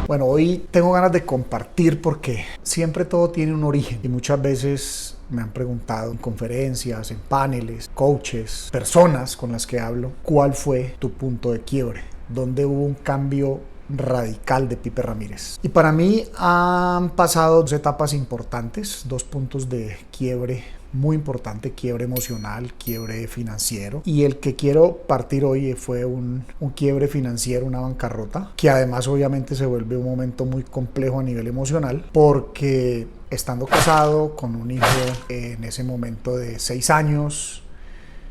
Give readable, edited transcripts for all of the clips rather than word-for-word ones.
Bueno, hoy tengo ganas de compartir porque siempre todo tiene un origen y muchas veces me han preguntado en conferencias, en paneles, coaches, personas con las que hablo, ¿cuál fue tu punto de quiebre? ¿Dónde hubo un cambio radical de Pipe Ramírez? Y para mí han pasado dos etapas importantes, dos puntos de quiebre muy importante, quiebre emocional, quiebre financiero, y el que quiero partir hoy fue un quiebre financiero, una bancarrota, que además obviamente se vuelve un momento muy complejo a nivel emocional, porque estando casado con un hijo en ese momento de 6 años,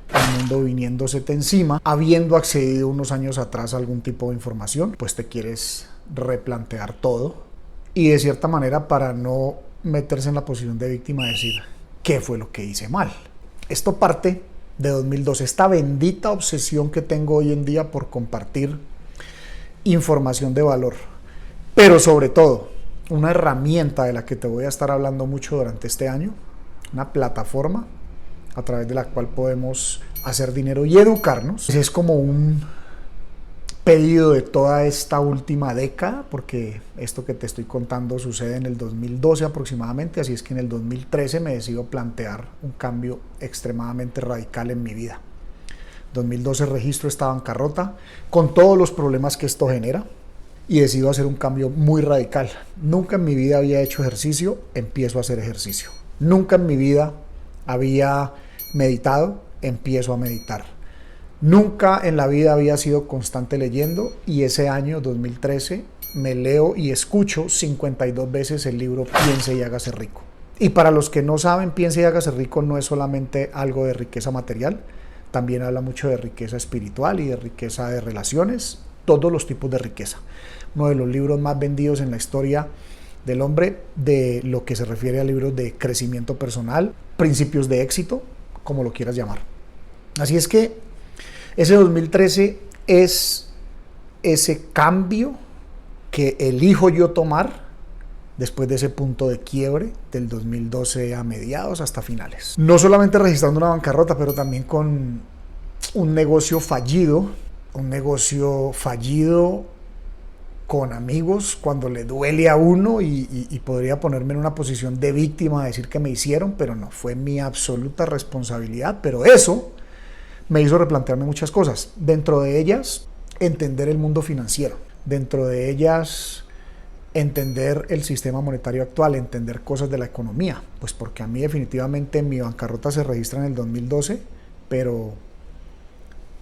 el mundo viniéndosete encima, habiendo accedido unos años atrás a algún tipo de información, pues te quieres replantear todo y de cierta manera, para no meterse en la posición de víctima, decir ¿qué fue lo que hice mal? Esto parte de 2012, esta bendita obsesión que tengo hoy en día por compartir información de valor, pero sobre todo una herramienta de la que te voy a estar hablando mucho durante este año, una plataforma a través de la cual podemos hacer dinero y educarnos. Es como un pedido de toda esta última década, porque esto que te estoy contando sucede en el 2012 aproximadamente, así es que en el 2013 me decido plantear un cambio extremadamente radical en mi vida. 2012 registro esta bancarrota con todos los problemas que esto genera y decido hacer un cambio muy radical. Nunca en mi vida había hecho ejercicio, empiezo a hacer ejercicio. Nunca en mi vida había meditado, empiezo a meditar. Nunca en la vida había sido constante leyendo y ese año 2013 me leo y escucho 52 veces el libro Piense y hágase rico. Y para los que no saben, Piense y hágase rico no es solamente algo de riqueza material, también habla mucho de riqueza espiritual y de riqueza de relaciones, todos los tipos de riqueza. Uno de los libros más vendidos en la historia del hombre, de lo que se refiere a libros de crecimiento personal, principios de éxito, como lo quieras llamar. Así es que ese 2013 es ese cambio que elijo yo tomar después de ese punto de quiebre del 2012 a mediados hasta finales. No solamente registrando una bancarrota, pero también con un negocio fallido con amigos cuando le duele a uno y podría ponerme en una posición de víctima, de decir que me hicieron, pero no, fue mi absoluta responsabilidad, pero eso me hizo replantearme muchas cosas, dentro de ellas entender el mundo financiero, dentro de ellas entender el sistema monetario actual, entender cosas de la economía, pues porque a mí definitivamente mi bancarrota se registra en el 2012, pero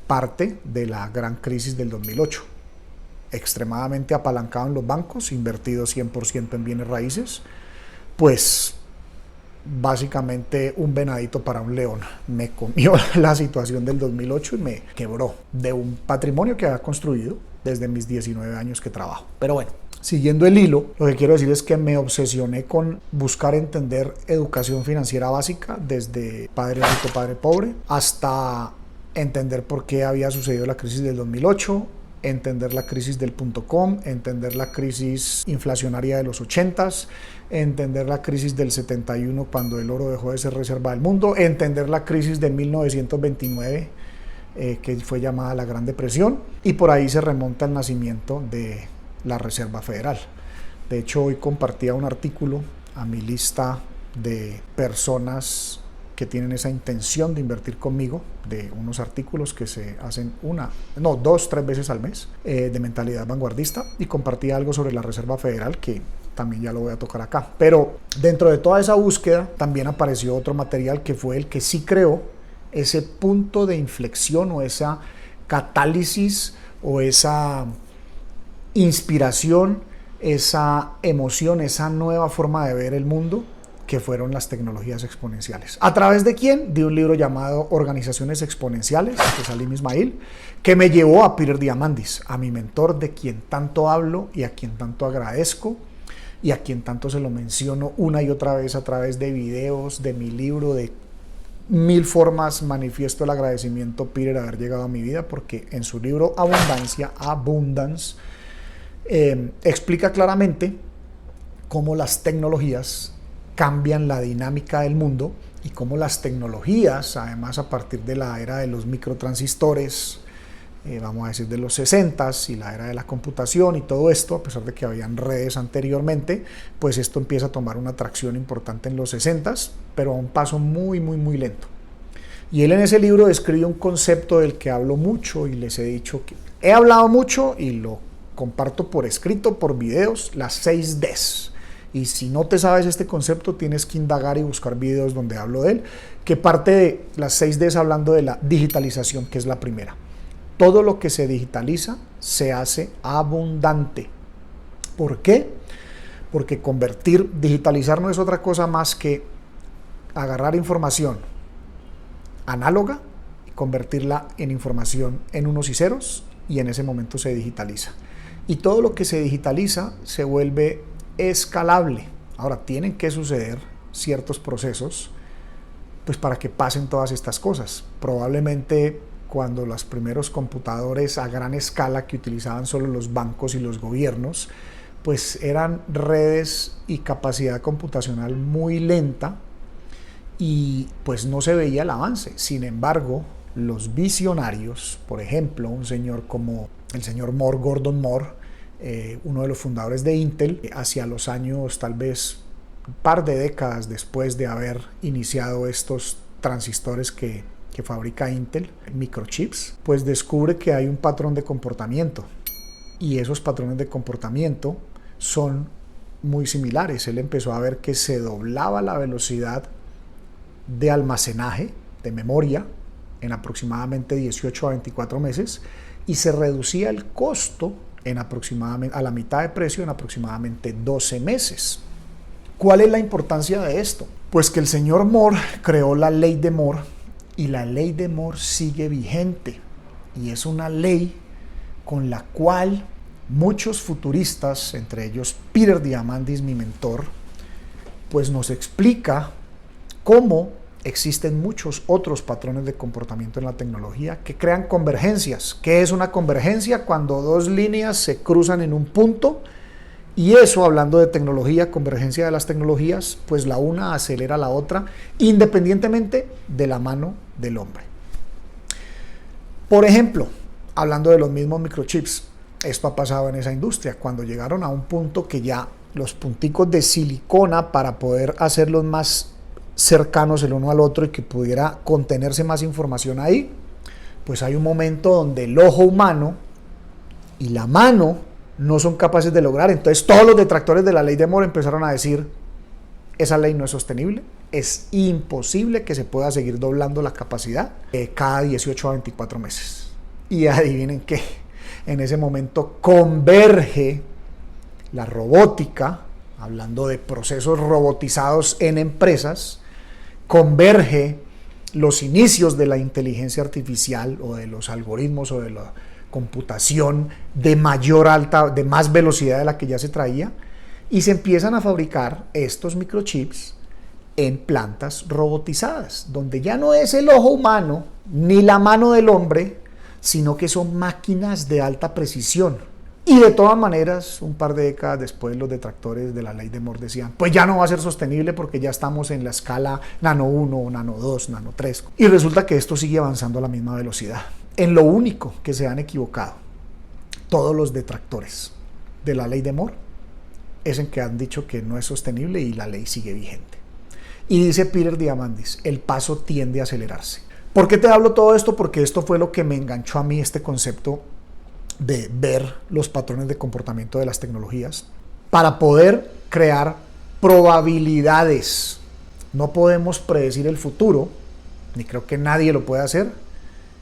parte de la gran crisis del 2008, extremadamente apalancado en los bancos, invertido 100% en bienes raíces, pues básicamente un venadito para un león. Me comió la situación del 2008 y me quebró de un patrimonio que había construido desde mis 19 años que trabajo. Pero bueno, siguiendo el hilo, lo que quiero decir es que me obsesioné con buscar entender educación financiera básica, desde padre rico, padre pobre, hasta entender por qué había sucedido la crisis del 2008, entender la crisis del .com, entender la crisis inflacionaria de los 80s, entender la crisis del 71 cuando el oro dejó de ser reserva del mundo, entender la crisis de 1929 que fue llamada la Gran Depresión, y por ahí se remonta el nacimiento de la Reserva Federal. De hecho, hoy compartía un artículo a mi lista de personas que tienen esa intención de invertir conmigo, de unos artículos que se hacen 2, 3 veces al mes, de mentalidad vanguardista, y compartí algo sobre la Reserva Federal que también ya lo voy a tocar acá. Pero dentro de toda esa búsqueda también apareció otro material que fue el que sí creó ese punto de inflexión o esa catálisis o esa inspiración, esa emoción, esa nueva forma de ver el mundo, que fueron las tecnologías exponenciales. ¿A través de quién? De un libro llamado Organizaciones Exponenciales, de Salim Ismail, que me llevó a Peter Diamandis, a mi mentor, de quien tanto hablo y a quien tanto agradezco y a quien tanto se lo menciono una y otra vez a través de videos, de mi libro, de 1000 formas manifiesto el agradecimiento, Peter, de haber llegado a mi vida, porque en su libro Abundance, explica claramente cómo las tecnologías cambian la dinámica del mundo y cómo las tecnologías, además a partir de la era de los microtransistores, vamos a decir de los 60s y la era de la computación y todo esto, a pesar de que habían redes anteriormente, pues esto empieza a tomar una tracción importante en los 60s, pero a un paso muy lento. Y él en ese libro describe un concepto del que hablo mucho y les he dicho que he hablado mucho y lo comparto por escrito, por videos, las 6 Ds. Y si no te sabes este concepto, tienes que indagar y buscar videos donde hablo de él, que parte de las 6 Ds hablando de la digitalización, que es la primera. Todo lo que se digitaliza se hace abundante. ¿Por qué? Porque digitalizar no es otra cosa más que agarrar información análoga y convertirla en información en unos y ceros, y en ese momento se digitaliza. Y todo lo que se digitaliza se vuelve escalable. Ahora, tienen que suceder ciertos procesos pues para que pasen todas estas cosas. Probablemente cuando los primeros computadores a gran escala que utilizaban solo los bancos y los gobiernos, pues eran redes y capacidad computacional muy lenta y pues no se veía el avance. Sin embargo, los visionarios, por ejemplo, un señor como el señor Moore, Gordon Moore, uno de los fundadores de Intel, hacia los años tal vez un par de décadas después de haber iniciado estos transistores que fabrica Intel, microchips, pues descubre que hay un patrón de comportamiento y esos patrones de comportamiento son muy similares. Él empezó a ver que se doblaba la velocidad de almacenaje, de memoria, en aproximadamente 18 a 24 meses y se reducía el costo en aproximadamente, a la mitad de precio en aproximadamente 12 meses. ¿Cuál es la importancia de esto? Pues que el señor Moore creó la ley de Moore y la ley de Moore sigue vigente y es una ley con la cual muchos futuristas, entre ellos Peter Diamandis, mi mentor, pues nos explica cómo existen muchos otros patrones de comportamiento en la tecnología que crean convergencias. ¿Qué es una convergencia? Cuando dos líneas se cruzan en un punto, y eso, hablando de tecnología, convergencia de las tecnologías, pues la una acelera a la otra independientemente de la mano del hombre. Por ejemplo, hablando de los mismos microchips, esto ha pasado en esa industria, cuando llegaron a un punto que ya los punticos de silicona para poder hacerlos más cercanos el uno al otro y que pudiera contenerse más información ahí, pues hay un momento donde el ojo humano y la mano no son capaces de lograr. Entonces todos los detractores de la ley de Moore empezaron a decir: esa ley no es sostenible, es imposible que se pueda seguir doblando la capacidad cada 18 a 24 meses. Y adivinen qué, en ese momento converge la robótica, hablando de procesos robotizados en empresas, converge los inicios de la inteligencia artificial o de los algoritmos o de la computación de más velocidad de la que ya se traía, y se empiezan a fabricar estos microchips en plantas robotizadas, donde ya no es el ojo humano ni la mano del hombre, sino que son máquinas de alta precisión. Y de todas maneras, un par de décadas después, los detractores de la ley de Moore decían: pues ya no va a ser sostenible porque ya estamos en la escala nano 1, nano 2, nano 3. Y resulta que esto sigue avanzando a la misma velocidad. En lo único que se han equivocado todos los detractores de la ley de Moore es en que han dicho que no es sostenible y la ley sigue vigente. Y dice Peter Diamandis: el paso tiende a acelerarse. ¿Por qué te hablo todo esto? Porque esto fue lo que me enganchó a mí, este concepto de ver los patrones de comportamiento de las tecnologías para poder crear probabilidades. No podemos predecir el futuro, ni creo que nadie lo pueda hacer,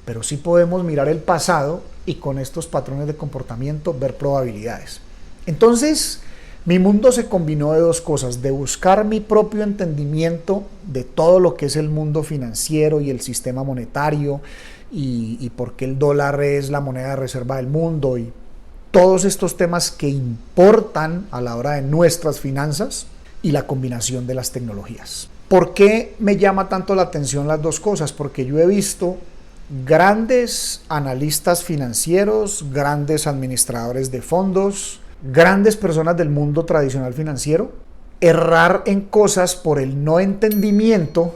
pero sí podemos mirar el pasado y con estos patrones de comportamiento ver probabilidades. Entonces, mi mundo se combinó de dos cosas: de buscar mi propio entendimiento de todo lo que es el mundo financiero y el sistema monetario, y por qué el dólar es la moneda de reserva del mundo, y todos estos temas que importan a la hora de nuestras finanzas, y la combinación de las tecnologías. ¿Por qué me llama tanto la atención las dos cosas? Porque yo he visto grandes analistas financieros, grandes administradores de fondos, grandes personas del mundo tradicional financiero errar en cosas por el no entendimiento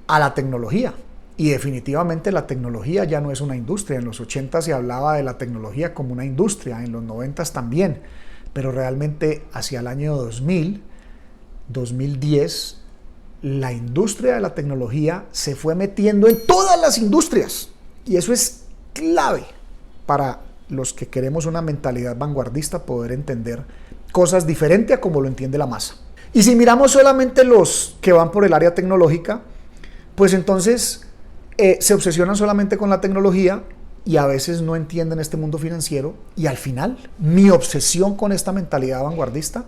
a la tecnología. Y definitivamente la tecnología ya no es una industria. En los 80 se hablaba de la tecnología como una industria, en los 90 también, pero realmente hacia el año 2000, 2010, la industria de la tecnología se fue metiendo en todas las industrias. Y eso es clave para los que queremos una mentalidad vanguardista, poder entender cosas diferentes a como lo entiende la masa. Y si miramos solamente los que van por el área tecnológica, pues entonces se obsesionan solamente con la tecnología y a veces no entienden este mundo financiero. Y al final, mi obsesión con esta mentalidad vanguardista,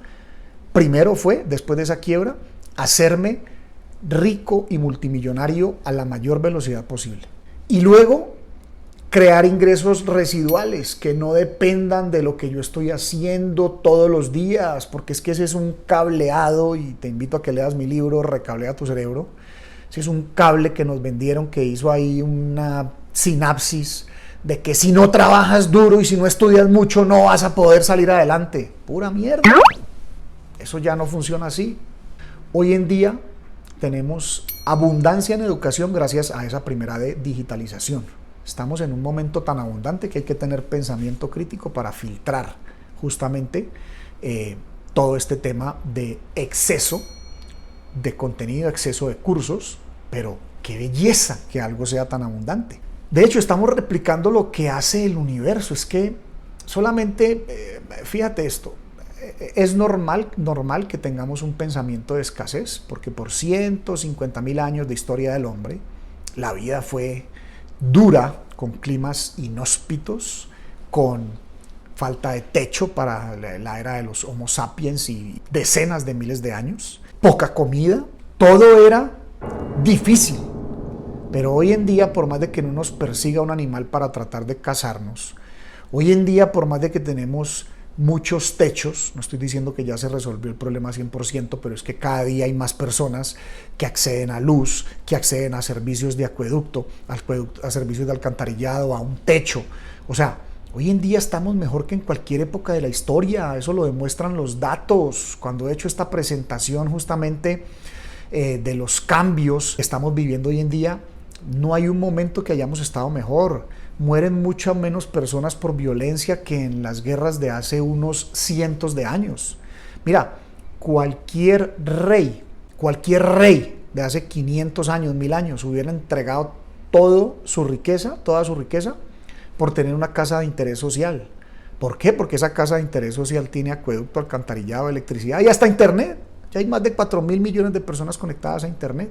primero fue, después de esa quiebra, hacerme rico y multimillonario a la mayor velocidad posible. Y luego, crear ingresos residuales que no dependan de lo que yo estoy haciendo todos los días, porque es que ese es un cableado, y te invito a que leas mi libro, Recablea tu cerebro. Ese es un cable que nos vendieron, que hizo ahí una sinapsis de que si no trabajas duro y si no estudias mucho no vas a poder salir adelante. Pura mierda. Eso ya no funciona así. Hoy en día tenemos abundancia en educación gracias a esa primera de digitalización. Estamos en un momento tan abundante que hay que tener pensamiento crítico para filtrar justamente todo este tema de exceso de contenido, exceso de cursos, pero qué belleza que algo sea tan abundante. De hecho, estamos replicando lo que hace el universo. Es que solamente, fíjate esto, es normal que tengamos un pensamiento de escasez, porque por 150.000 años de historia del hombre, la vida fue dura, con climas inhóspitos, con falta de techo para la era de los Homo sapiens y decenas de miles de años, poca comida, todo era difícil. Pero hoy en día, por más de que no nos persiga un animal para tratar de cazarnos, hoy en día, por más de que tenemos muchos techos, no estoy diciendo que ya se resolvió el problema 100%, pero es que cada día hay más personas que acceden a luz, que acceden a servicios de acueducto, a servicios de alcantarillado, a un techo. O sea, hoy en día estamos mejor que en cualquier época de la historia, eso lo demuestran los datos. Cuando he hecho esta presentación justamente de los cambios que estamos viviendo hoy en día, no hay un momento que hayamos estado mejor. Mueren muchas menos personas por violencia que en las guerras de hace unos cientos de años. Mira, cualquier rey de hace 500 años, 1000 años, hubiera entregado toda su riqueza, por tener una casa de interés social. ¿Por qué? Porque esa casa de interés social tiene acueducto, alcantarillado, electricidad y hasta internet. Ya hay más de 4.000 millones de personas conectadas a internet.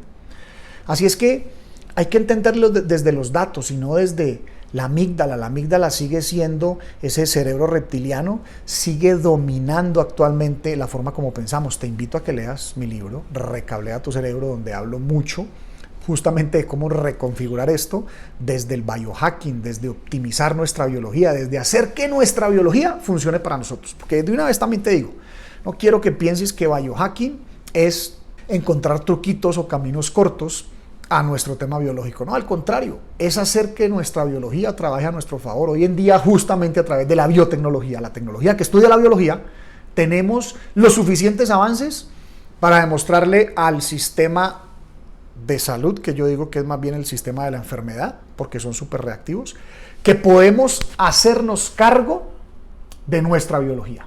Así es que hay que entenderlo desde los datos y no desde la amígdala. La amígdala sigue siendo ese cerebro reptiliano, sigue dominando actualmente la forma como pensamos. Te invito a que leas mi libro, Recablea tu cerebro, donde hablo mucho justamente de cómo reconfigurar esto desde el biohacking, desde optimizar nuestra biología, desde hacer que nuestra biología funcione para nosotros. Porque de una vez también te digo, no quiero que pienses que biohacking es encontrar truquitos o caminos cortos a nuestro tema biológico. No, al contrario, es hacer que nuestra biología trabaje a nuestro favor. Hoy en día, justamente a través de la biotecnología, la tecnología que estudia la biología, tenemos los suficientes avances para demostrarle al sistema de salud, que yo digo que es más bien el sistema de la enfermedad, porque son súper reactivos, que podemos hacernos cargo de nuestra biología.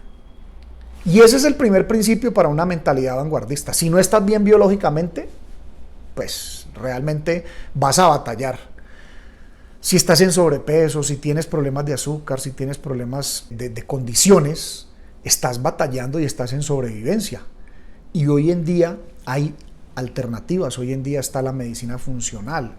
Y ese es el primer principio para una mentalidad vanguardista. Si no estás bien biológicamente, pues realmente vas a batallar. Si estás en sobrepeso, si tienes problemas de azúcar, si tienes problemas de condiciones, estás batallando y estás en sobrevivencia. Y hoy en día hay alternativas. Hoy en día está la medicina funcional,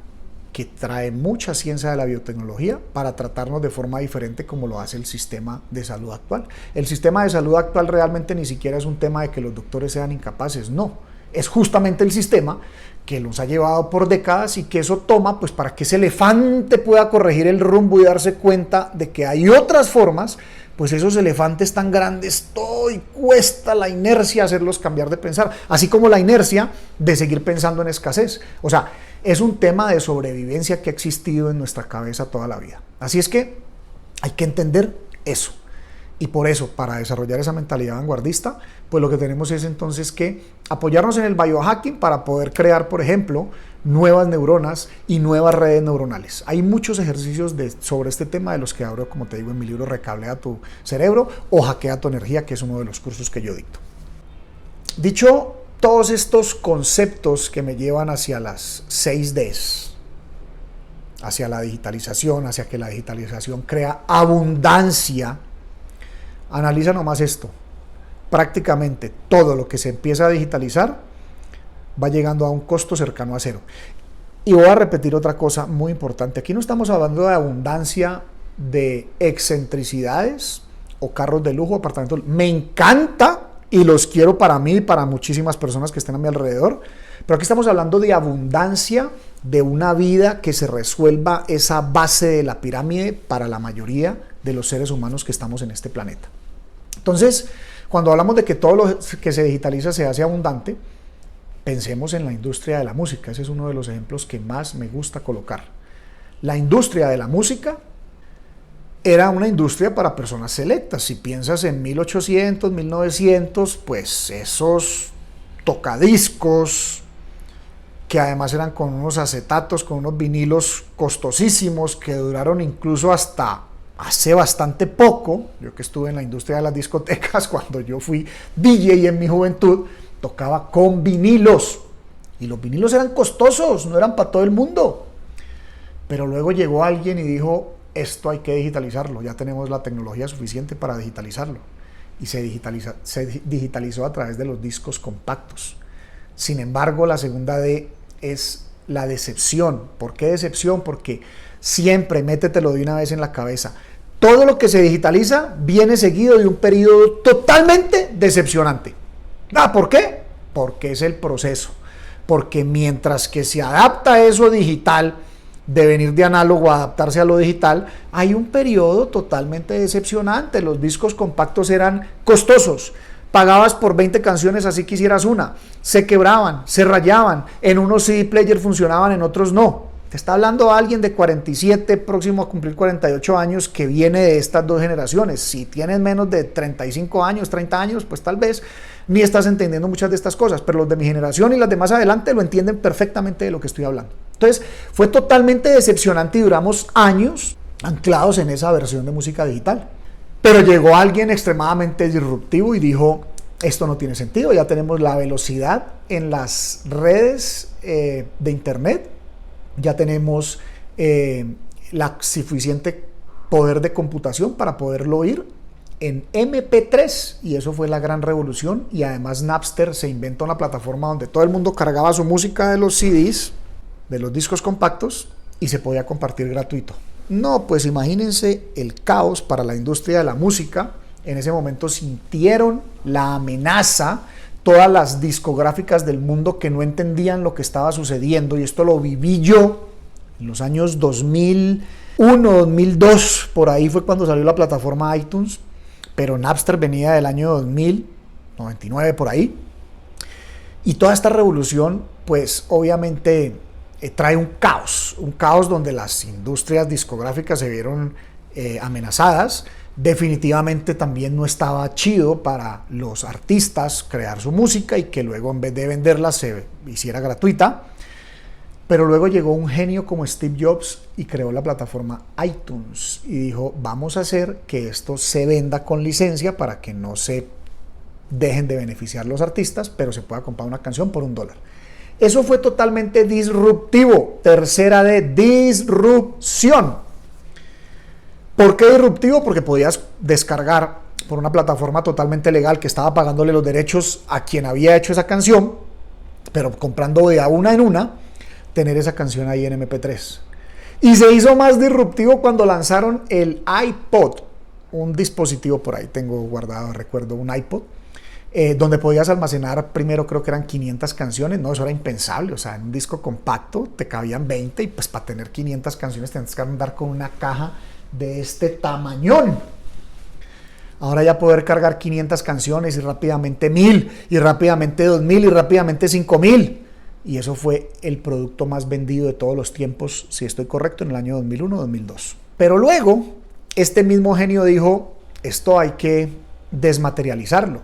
que trae mucha ciencia de la biotecnología para tratarnos de forma diferente como lo hace el sistema de salud actual. El sistema de salud actual realmente ni siquiera es un tema de que los doctores sean incapaces, no. Es justamente el sistema que los ha llevado por décadas y que eso toma pues para que ese elefante pueda corregir el rumbo y darse cuenta de que hay otras formas. Pues esos elefantes tan grandes, todo y cuesta la inercia hacerlos cambiar de pensar, así como la inercia de seguir pensando en escasez. O sea, es un tema de sobrevivencia que ha existido en nuestra cabeza toda la vida. Así es que hay que entender eso. Y por eso, para desarrollar esa mentalidad vanguardista, pues lo que tenemos es entonces que apoyarnos en el biohacking para poder crear, por ejemplo, nuevas neuronas y nuevas redes neuronales. Hay muchos ejercicios sobre este tema de los que hablo, como te digo, en mi libro Recablea tu cerebro o Hackea tu energía, que es uno de los cursos que yo dicto. Dicho todos estos conceptos que me llevan hacia las 6Ds, hacia la digitalización, hacia que la digitalización crea abundancia, analiza nomás esto. Prácticamente todo lo que se empieza a digitalizar va llegando a un costo cercano a cero. Y voy a repetir otra cosa muy importante. Aquí no estamos hablando de abundancia de excentricidades o carros de lujo, apartamentos. Me encanta y los quiero para mí y para muchísimas personas que estén a mi alrededor. Pero aquí estamos hablando de abundancia, de una vida que se resuelva esa base de la pirámide para la mayoría de los seres humanos que estamos en este planeta. Entonces, cuando hablamos de que todo lo que se digitaliza se hace abundante, pensemos en la industria de la música. Ese es uno de los ejemplos que más me gusta colocar. La industria de la música era una industria para personas selectas. Si piensas en 1800, 1900, pues esos tocadiscos, que además eran con unos acetatos, con unos vinilos costosísimos, que duraron incluso hasta hace bastante poco. Yo que estuve en la industria de las discotecas, cuando yo fui DJ en mi juventud, tocaba con vinilos. Y los vinilos eran costosos, no eran para todo el mundo. Pero luego llegó alguien y dijo, esto hay que digitalizarlo, ya tenemos la tecnología suficiente para digitalizarlo. Y se digitalizó a través de los discos compactos. Sin embargo, la segunda D es la decepción. ¿Por qué decepción? Porque siempre, métetelo de una vez en la cabeza, todo lo que se digitaliza viene seguido de un periodo totalmente decepcionante. ¿Por qué? Porque es el proceso. Porque mientras que se adapta eso digital, de venir de análogo a adaptarse a lo digital, hay un periodo totalmente decepcionante. Los discos compactos eran costosos. Pagabas por 20 canciones así quisieras una. Se quebraban, se rayaban. En unos CD player funcionaban, en otros no. Te está hablando alguien de 47, próximo a cumplir 48 años, que viene de estas dos generaciones. Si tienes menos de 35 años, 30 años, pues tal vez ni estás entendiendo muchas de estas cosas. Pero los de mi generación y las de más adelante lo entienden perfectamente de lo que estoy hablando. Entonces, fue totalmente decepcionante y duramos años anclados en esa versión de música digital. Pero llegó alguien extremadamente disruptivo y dijo, esto no tiene sentido, ya tenemos la velocidad en las redes de internet, ya tenemos la suficiente poder de computación para poderlo oír en MP3, y eso fue la gran revolución. Y además Napster se inventó una plataforma donde todo el mundo cargaba su música de los CDs, de los discos compactos, y se podía compartir gratuito. No, pues imagínense el caos para la industria de la música. En ese momento sintieron la amenaza todas las discográficas del mundo que no entendían lo que estaba sucediendo, y esto lo viví yo en los años 2001, 2002, por ahí fue cuando salió la plataforma iTunes, pero Napster venía del año 2000, 99 por ahí, y toda esta revolución pues obviamente trae un caos donde las industrias discográficas se vieron amenazadas. Definitivamente también no estaba chido para los artistas crear su música y que luego en vez de venderla se hiciera gratuita. Pero luego llegó un genio como Steve Jobs y creó la plataforma iTunes y dijo, vamos a hacer que esto se venda con licencia para que no se dejen de beneficiar los artistas, pero se pueda comprar una canción por $1. Eso fue totalmente disruptivo. Tercera de disrupción. ¿Por qué disruptivo? Porque podías descargar por una plataforma totalmente legal que estaba pagándole los derechos a quien había hecho esa canción, pero comprando de a una en una, tener esa canción ahí en MP3. Y se hizo más disruptivo cuando lanzaron el iPod, un dispositivo por ahí, tengo guardado, recuerdo, un iPod, donde podías almacenar, primero creo que eran 500 canciones, no, eso era impensable, o sea, en un disco compacto te cabían 20 y pues para tener 500 canciones tenías que andar con una caja de este tamañón. Ahora ya poder cargar 500 canciones y rápidamente 1000 y rápidamente 2000 y rápidamente 5000, y eso fue el producto más vendido de todos los tiempos, si estoy correcto, en el año 2001-2002. Pero luego este mismo genio dijo, esto hay que desmaterializarlo,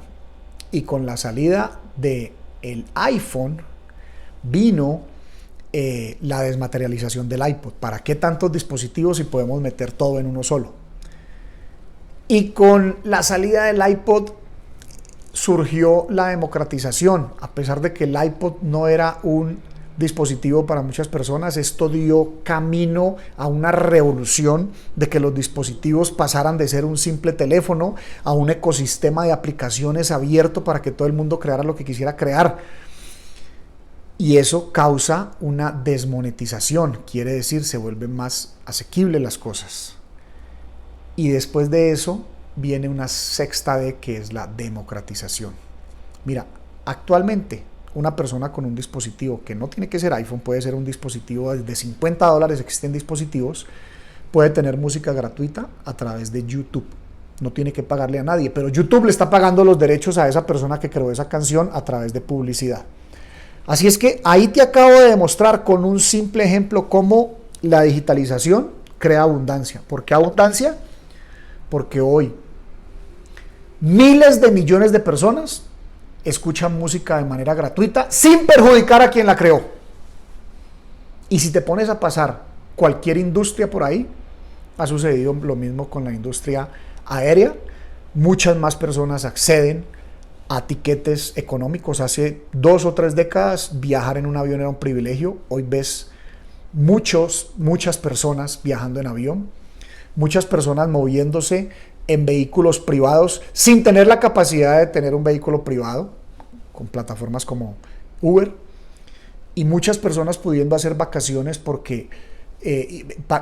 y con la salida del iPhone vino la desmaterialización del iPod. ¿Para qué tantos dispositivos si podemos meter todo en uno solo? Y con la salida del iPod surgió la democratización. A pesar de que el iPod no era un dispositivo para muchas personas, esto dio camino a una revolución de que los dispositivos pasaran de ser un simple teléfono a un ecosistema de aplicaciones abierto para que todo el mundo creara lo que quisiera crear. Y eso causa una desmonetización, quiere decir, se vuelven más asequibles las cosas. Y después de eso viene una sexta D, que es la democratización. Mira, actualmente una persona con un dispositivo que no tiene que ser iPhone, puede ser un dispositivo de $50, existen dispositivos, puede tener música gratuita a través de YouTube. No tiene que pagarle a nadie, pero YouTube le está pagando los derechos a esa persona que creó esa canción a través de publicidad. Así es que ahí te acabo de demostrar con un simple ejemplo cómo la digitalización crea abundancia. ¿Por qué abundancia? Porque hoy miles de millones de personas escuchan música de manera gratuita sin perjudicar a quien la creó. Y si te pones a pasar cualquier industria por ahí, ha sucedido lo mismo con la industria aérea. Muchas más personas acceden a tiquetes económicos. Hace 2 o 3 décadas viajar en un avión era un privilegio. Hoy ves muchas personas viajando en avión, muchas personas moviéndose en vehículos privados sin tener la capacidad de tener un vehículo privado, con plataformas como Uber, y muchas personas pudiendo hacer vacaciones porque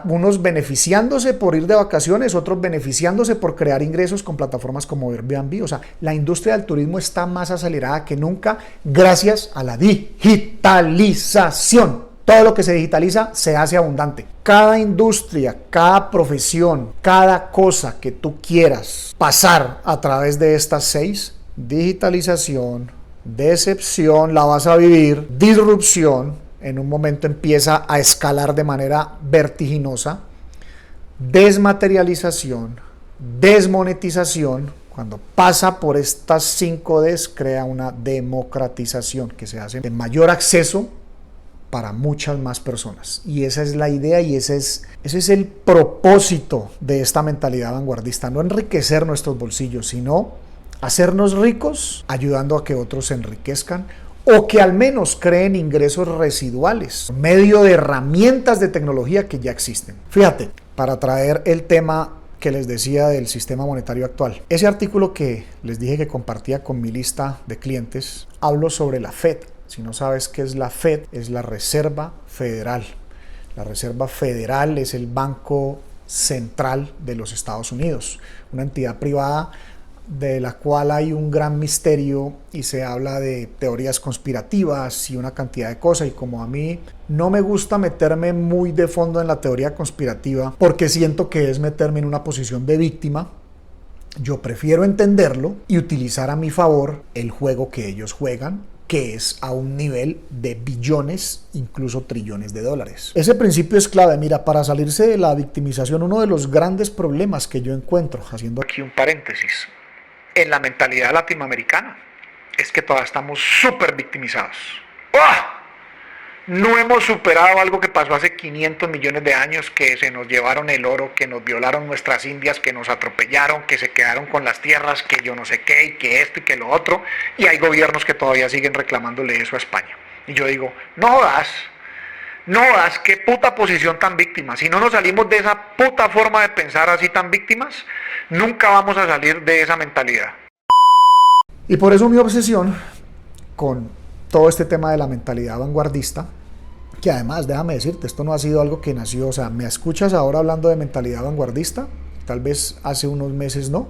unos beneficiándose por ir de vacaciones, otros beneficiándose por crear ingresos con plataformas como Airbnb. O sea, la industria del turismo está más acelerada que nunca gracias a la digitalización. Todo lo que se digitaliza se hace abundante. Cada industria, cada profesión, cada cosa que tú quieras pasar a través de estas 6, digitalización, decepción, la vas a vivir, disrupción, en un momento empieza a escalar de manera vertiginosa, desmaterialización, desmonetización. Cuando pasa por estas 5 Ds, crea una democratización que se hace de mayor acceso para muchas más personas. Y esa es la idea y ese es el propósito de esta mentalidad vanguardista. No enriquecer nuestros bolsillos, sino hacernos ricos ayudando a que otros se enriquezcan o que al menos creen ingresos residuales por medio de herramientas de tecnología que ya existen. Fíjate, para traer el tema que les decía del sistema monetario actual, ese artículo que les dije que compartía con mi lista de clientes, hablo sobre la Fed. Si no sabes qué es la Fed, es la Reserva Federal. La Reserva Federal es el Banco Central de los Estados Unidos, una entidad privada de la cual hay un gran misterio y se habla de teorías conspirativas y una cantidad de cosas. Y como a mí no me gusta meterme muy de fondo en la teoría conspirativa porque siento que es meterme en una posición de víctima, yo prefiero entenderlo y utilizar a mi favor el juego que ellos juegan, que es a un nivel de billones, incluso trillones de dólares. Ese principio es clave. Mira, para salirse de la victimización, uno de los grandes problemas que yo encuentro, haciendo aquí un paréntesis, en la mentalidad latinoamericana, es que todavía estamos súper victimizados. ¡Oh! No hemos superado algo que pasó hace 500 millones de años, que se nos llevaron el oro, que nos violaron nuestras indias, que nos atropellaron, que se quedaron con las tierras, que yo no sé qué, y que esto y que lo otro, y hay gobiernos que todavía siguen reclamándole eso a España. Y yo digo, no jodas, qué puta posición tan víctima. Si no nos salimos de esa puta forma de pensar así tan víctimas, nunca vamos a salir de esa mentalidad. Y por eso mi obsesión con todo este tema de la mentalidad vanguardista, que además, déjame decirte, esto no ha sido algo que nació, o sea, me escuchas ahora hablando de mentalidad vanguardista, tal vez hace unos meses no,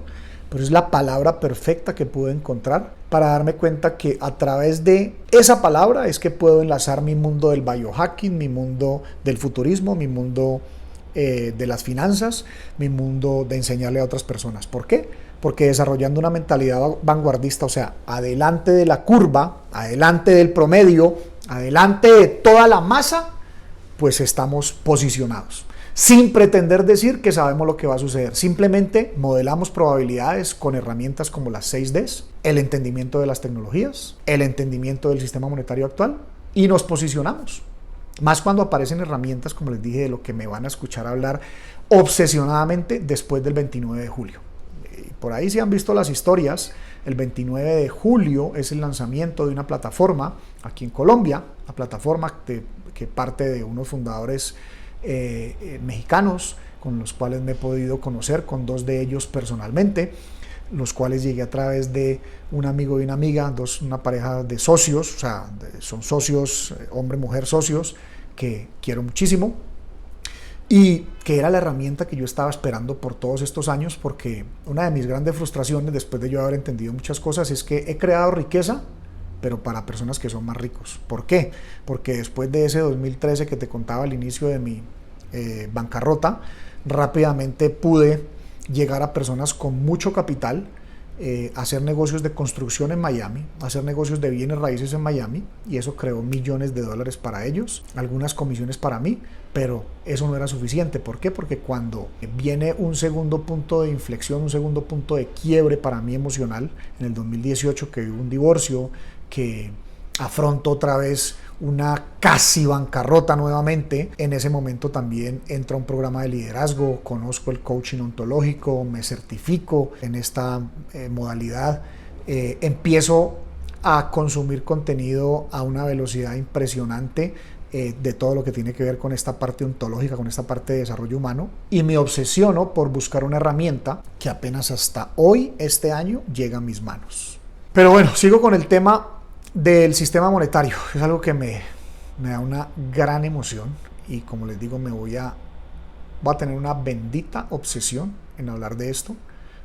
pero es la palabra perfecta que pude encontrar para darme cuenta que a través de esa palabra es que puedo enlazar mi mundo del biohacking, mi mundo del futurismo, mi mundo de las finanzas, mi mundo de enseñarle a otras personas. ¿Por qué? Porque desarrollando una mentalidad vanguardista, o sea, adelante de la curva, adelante del promedio, adelante de toda la masa, pues estamos posicionados. Sin pretender decir que sabemos lo que va a suceder. Simplemente modelamos probabilidades con herramientas como las 6Ds, el entendimiento de las tecnologías, el entendimiento del sistema monetario actual y nos posicionamos. Más cuando aparecen herramientas, como les dije, de lo que me van a escuchar hablar obsesionadamente después del 29 de julio. Por ahí, si han visto las historias, el 29 de julio es el lanzamiento de una plataforma aquí en Colombia, la plataforma que parte de unos fundadores mexicanos con los cuales me he podido conocer, con 2 de ellos personalmente, los cuales llegué a través de un amigo y una amiga, una pareja de socios, o sea, son socios, hombre-mujer socios, que quiero muchísimo, y que era la herramienta que yo estaba esperando por todos estos años, porque una de mis grandes frustraciones, después de yo haber entendido muchas cosas, es que he creado riqueza, pero para personas que son más ricos. ¿Por qué? Porque después de ese 2013 que te contaba al inicio de mi bancarrota, rápidamente pude llegar a personas con mucho capital, hacer negocios de construcción en Miami, hacer negocios de bienes raíces en Miami, y eso creó millones de dólares para ellos, algunas comisiones para mí, pero eso no era suficiente. ¿Por qué? Porque cuando viene un segundo punto de inflexión, un segundo punto de quiebre para mí emocional, en el 2018, que hubo un divorcio, que afronto otra vez una casi bancarrota nuevamente, en ese momento también entra un programa de liderazgo, conozco el coaching ontológico, me certifico en esta modalidad, empiezo a consumir contenido a una velocidad impresionante de todo lo que tiene que ver con esta parte ontológica, con esta parte de desarrollo humano, y me obsesiono por buscar una herramienta que apenas hasta hoy, este año, llega a mis manos. Pero bueno, sigo con el tema del sistema monetario. Es algo que me da una gran emoción, y como les digo, voy a tener una bendita obsesión en hablar de esto,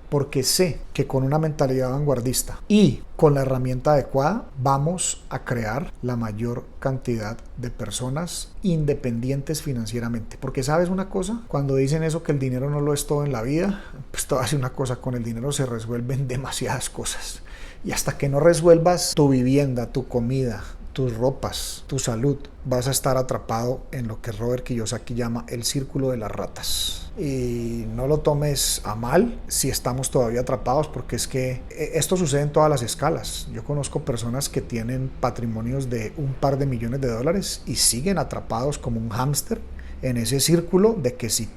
porque sé que con una mentalidad vanguardista y con la herramienta adecuada vamos a crear la mayor cantidad de personas independientes financieramente. Porque ¿sabes una cosa? Cuando dicen eso, que el dinero no lo es todo en la vida, pues te voy a decir una cosa: con el dinero se resuelven demasiadas cosas. Y hasta que no resuelvas tu vivienda, tu comida, tus ropas, tu salud, vas a estar atrapado en lo que Robert Kiyosaki llama el círculo de las ratas. Y no lo tomes a mal si estamos todavía atrapados, porque es que esto sucede en todas las escalas. Yo conozco personas que tienen patrimonios de un par de millones de dólares y siguen atrapados como un hámster en ese círculo de que si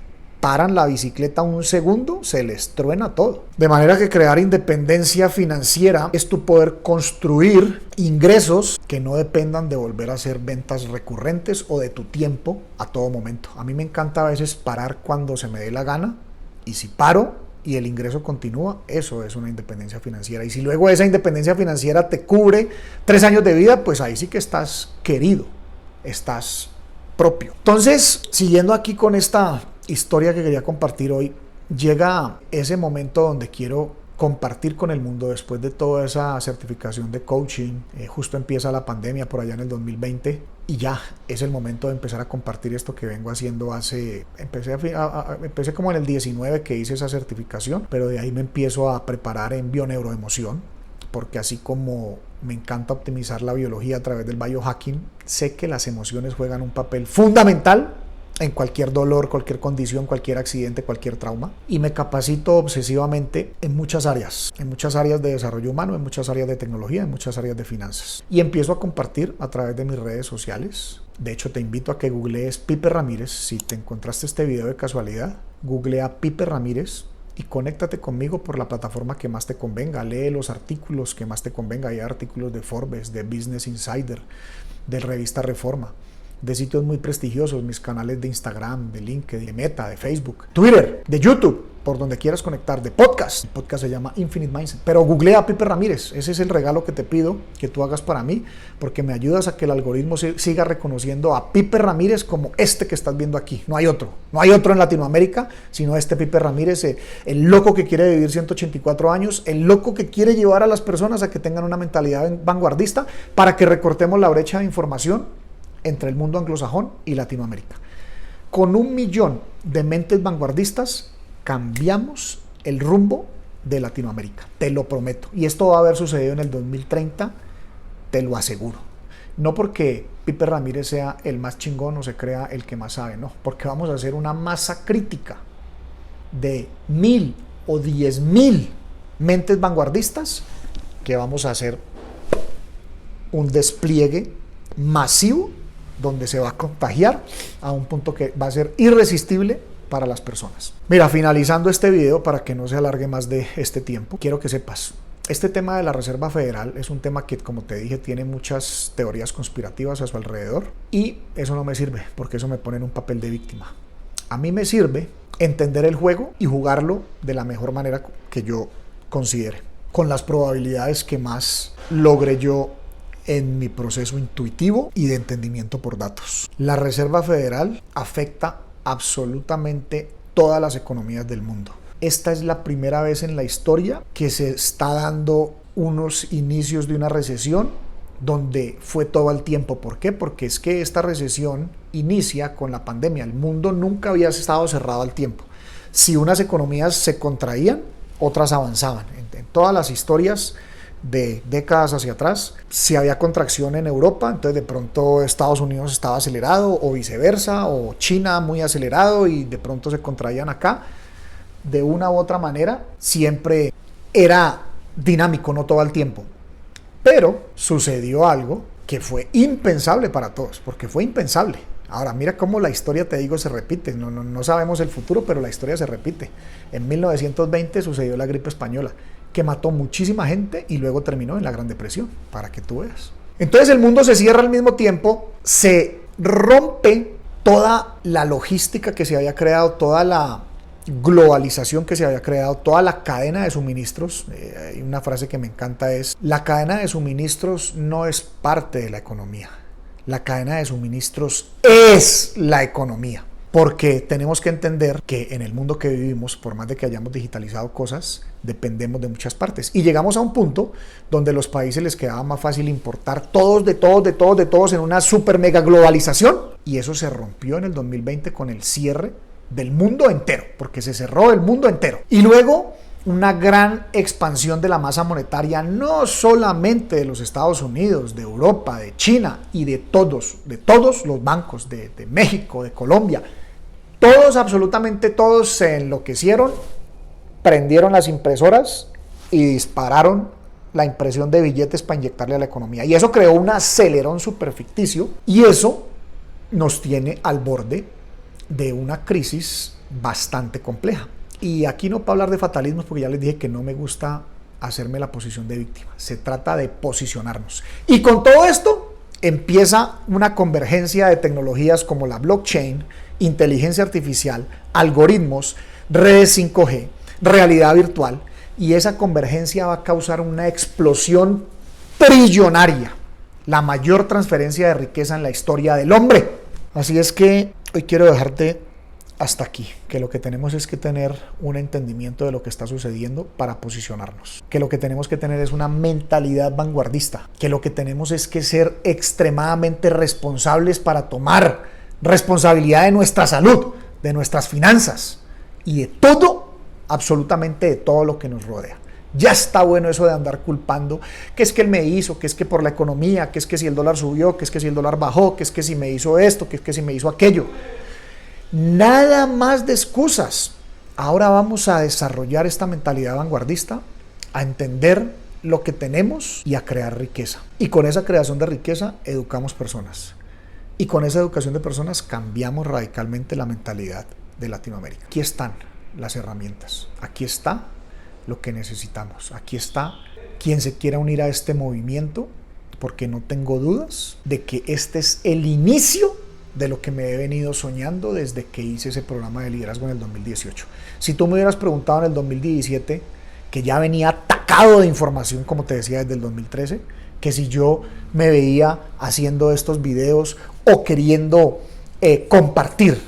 paran la bicicleta un segundo, se les truena todo. De manera que crear independencia financiera es tu poder construir ingresos que no dependan de volver a hacer ventas recurrentes o de tu tiempo a todo momento. A mí me encanta a veces parar cuando se me dé la gana, y si paro y el ingreso continúa, eso es una independencia financiera. Y si luego esa independencia financiera te cubre 3 años de vida, pues ahí sí que estás querido, estás propio. Entonces, siguiendo aquí con esta historia que quería compartir hoy, llega ese momento donde quiero compartir con el mundo después de toda esa certificación de coaching. Justo empieza la pandemia por allá en el 2020 y ya es el momento de empezar a compartir esto que vengo haciendo empecé como en el 19 que hice esa certificación, pero de ahí me empiezo a preparar en bioneuroemoción, porque así como me encanta optimizar la biología a través del biohacking, sé que las emociones juegan un papel fundamental en cualquier dolor, cualquier condición, cualquier accidente, cualquier trauma, y me capacito obsesivamente en muchas áreas de desarrollo humano, en muchas áreas de tecnología, en muchas áreas de finanzas, y empiezo a compartir a través de mis redes sociales. De hecho, te invito a que googlees Pipe Ramírez. Si te encontraste este video de casualidad, googlea Pipe Ramírez y conéctate conmigo por la plataforma que más te convenga. Lee los artículos que más te convenga. Hay artículos de Forbes, de Business Insider, de Revista Reforma, de sitios muy prestigiosos, mis canales de Instagram, de LinkedIn, de Meta, de Facebook, Twitter, de YouTube, por donde quieras conectar, de podcast. El podcast se llama Infinite Mindset. Pero googlea a Pipe Ramírez. Ese es el regalo que te pido que tú hagas para mí, porque me ayudas a que el algoritmo siga reconociendo a Pipe Ramírez como este que estás viendo aquí. No hay otro en Latinoamérica, sino este Pipe Ramírez, el loco que quiere vivir 184 años, el loco que quiere llevar a las personas a que tengan una mentalidad vanguardista para que recortemos la brecha de información entre el mundo anglosajón y Latinoamérica. Con 1 millón de mentes vanguardistas cambiamos el rumbo de Latinoamérica, te lo prometo. Y esto va a haber sucedido en el 2030, te lo aseguro. No porque Pipe Ramírez sea el más chingón o se crea el que más sabe, no, porque vamos a hacer una masa crítica de 1000 o 10,000 mentes vanguardistas que vamos a hacer un despliegue masivo donde se va a contagiar a un punto que va a ser irresistible para las personas. Mira, finalizando este video, para que no se alargue más de este tiempo, quiero que sepas, este tema de la Reserva Federal es un tema que, como te dije, tiene muchas teorías conspirativas a su alrededor, y eso no me sirve, porque eso me pone en un papel de víctima. A mí me sirve entender el juego y jugarlo de la mejor manera que yo considere, con las probabilidades que más logre yo en mi proceso intuitivo y de entendimiento por datos. La Reserva Federal afecta absolutamente todas las economías del mundo. Esta es la primera vez en la historia que se está dando unos inicios de una recesión donde fue todo el tiempo. ¿Por qué? Porque es que esta recesión inicia con la pandemia. El mundo nunca había estado cerrado al tiempo. Si unas economías se contraían, otras avanzaban. En todas las historias de décadas hacia atrás, si había contracción en Europa, entonces de pronto Estados Unidos estaba acelerado, o viceversa, o China muy acelerado y de pronto se contraían acá. De una u otra manera, siempre era dinámico, no todo el tiempo. Pero sucedió algo que fue impensable para todos, porque fue impensable. Ahora, mira cómo la historia, te digo, se repite. No sabemos el futuro, pero la historia se repite. En 1920 sucedió la gripe española, que mató muchísima gente y luego terminó en la Gran Depresión, para que tú veas. Entonces el mundo se cierra al mismo tiempo, se rompe toda la logística que se había creado, toda la globalización que se había creado, toda la cadena de suministros. Hay una frase que me encanta, es: la cadena de suministros no es parte de la economía, la cadena de suministros es la economía. Porque tenemos que entender que en el mundo que vivimos, por más de que hayamos digitalizado cosas, dependemos de muchas partes. Y llegamos a un punto donde a los países les quedaba más fácil importar todos de todos en una super mega globalización. Y eso se rompió en el 2020 con el cierre del mundo entero, porque se cerró el mundo entero. Y luego una gran expansión de la masa monetaria, no solamente de los Estados Unidos, de Europa, de China y de todos los bancos, de México, de Colombia. Todos, absolutamente todos, se enloquecieron, prendieron las impresoras y dispararon la impresión de billetes para inyectarle a la economía. Y eso creó un acelerón súper ficticio, y eso nos tiene al borde de una crisis bastante compleja. Y aquí no para hablar de fatalismos, porque ya les dije que no me gusta hacerme la posición de víctima. Se trata de posicionarnos. Y con todo esto empieza una convergencia de tecnologías como la blockchain, inteligencia artificial, algoritmos, redes 5G, realidad virtual. Y esa convergencia va a causar una explosión trillonaria, la mayor transferencia de riqueza en la historia del hombre. Así es que hoy quiero dejarte hasta aquí, que lo que tenemos es que tener un entendimiento de lo que está sucediendo para posicionarnos, que lo que tenemos que tener es una mentalidad vanguardista, que lo que tenemos es que ser extremadamente responsables para tomar responsabilidad de nuestra salud, de nuestras finanzas y de todo, absolutamente de todo lo que nos rodea. Ya está bueno eso de andar culpando, que es que él me hizo, que es que por la economía, que es que si el dólar subió, que es que si el dólar bajó, que es que si me hizo esto, que es que si me hizo aquello. Nada más de excusas. Ahora vamos a desarrollar esta mentalidad vanguardista, a entender lo que tenemos y a crear riqueza. Y con esa creación de riqueza educamos personas. Y con esa educación de personas cambiamos radicalmente la mentalidad de Latinoamérica. Aquí están las herramientas. Aquí está lo que necesitamos. Aquí está quien se quiera unir a este movimiento, porque no tengo dudas de que este es el inicio de lo que me he venido soñando desde que hice ese programa de liderazgo en el 2018. Si tú me hubieras preguntado en el 2017, que ya venía atacado de información, como te decía, desde el 2013, que si yo me veía haciendo estos videos o queriendo compartir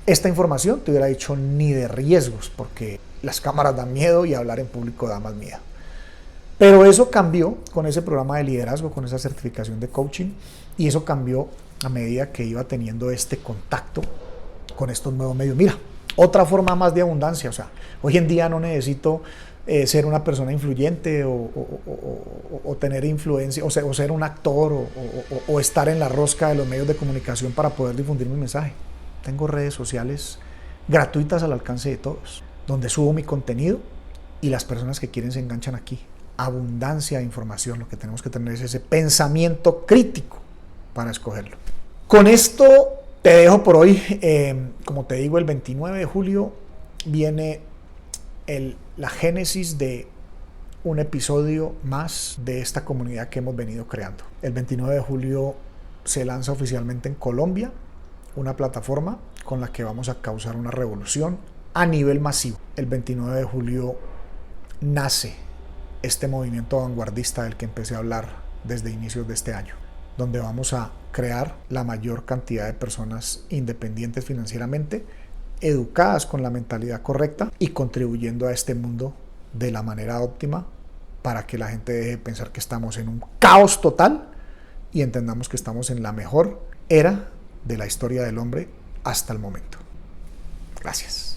esta información, te hubiera dicho ni de riesgos, porque las cámaras dan miedo y hablar en público da más miedo. Pero eso cambió con ese programa de liderazgo, con esa certificación de coaching, y eso cambió a medida que iba teniendo este contacto con estos nuevos medios. Mira, otra forma más de abundancia. O sea, hoy en día no necesito ser una persona influyente o tener influencia, o ser un actor o estar en la rosca de los medios de comunicación para poder difundir mi mensaje. Tengo redes sociales gratuitas al alcance de todos, donde subo mi contenido y las personas que quieren se enganchan aquí. Abundancia de información. Lo que tenemos que tener es ese pensamiento crítico para escogerlo. Con esto te dejo por hoy. Como te digo, el 29 de julio viene la génesis de un episodio más de esta comunidad que hemos venido creando. El 29 de julio se lanza oficialmente en Colombia una plataforma con la que vamos a causar una revolución a nivel masivo. El 29 de julio nace este movimiento vanguardista del que empecé a hablar desde inicios de este año, donde vamos a crear la mayor cantidad de personas independientes financieramente, educadas con la mentalidad correcta y contribuyendo a este mundo de la manera óptima para que la gente deje de pensar que estamos en un caos total y entendamos que estamos en la mejor era de la historia del hombre hasta el momento. Gracias.